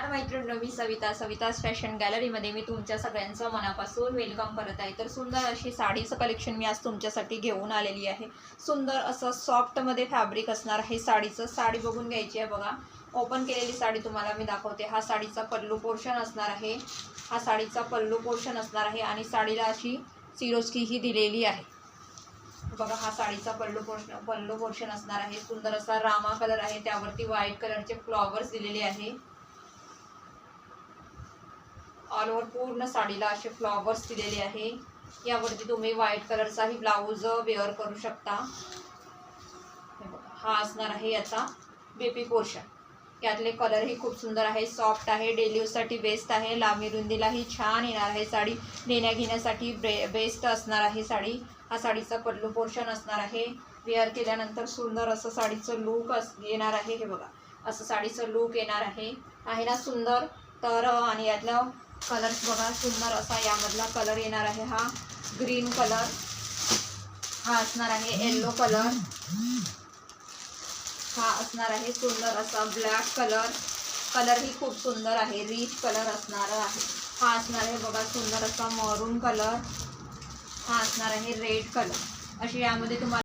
नमस्कार मैत्रिणी, मी सवितास फॅशन गॅलरीमध्ये मी तुमच्या सगळ्यांचं मनापासून वेलकम करत आहे। तर सुंदर अशी साडीचं कलेक्शन मी आज तुमच्यासाठी घेऊन आलेली आहे। सुंदर असं सॉफ्टमध्ये फॅब्रिक असणार आहे साडीचं। साडी बघून घ्यायची आहे बघा। ओपन केलेली साडी तुम्हाला मी दाखवते। हा साडीचा पल्लू पोर्शन असणार आहे। हा साडीचा पल्लू पोर्शन असणार आहे आणि साडीला अशी सिरोस्की ही दिलेली आहे बघा। हा साडीचा पल्लू पोर्शन असणार आहे। सुंदर असा रामा कलर आहे, त्यावरती व्हाईट कलरचे फ्लॉवर्स दिलेले आहे। ऑल ओव्हर पूर्ण साडीला असे फ्लॉवर्स दिलेले आहे। यावरती तुम्ही व्हाईट कलरचाही ब्लाऊज वेअर करू शकता। हा असणार आहे याचा बेबी पोर्शन। यातले कलरही खूप सुंदर आहे, सॉफ्ट आहे, डेली यूजसाठी बेस्ट आहे। लांबी रुंदीलाही छान येणार आहे साडी, नेण्या घेण्यासाठी बेस्ट असणार आहे साडी। हा साडीचा पल्लू पोर्शन असणार आहे। वेअर केल्यानंतर सुंदर असं साडीचं लुक येणार आहे। हे बघा, असं साडीचं लुक येणार आहे ना सुंदर। तर आणि यातला कलर्स बघा, सुंदर असा यामधला कलर येणार आहे। हा ग्रीन कलर, हा असणार आहे येलो कलर, हा असणार आहे सुंदर असा ब्लॅक कलर ही खूप सुंदर आहे, रिच कलर असणार आहे। हा असणार आहे बघा सुंदर असा मरून कलर, हा असणार आहे रेड कलर। अशी यामध्ये तुम्हाला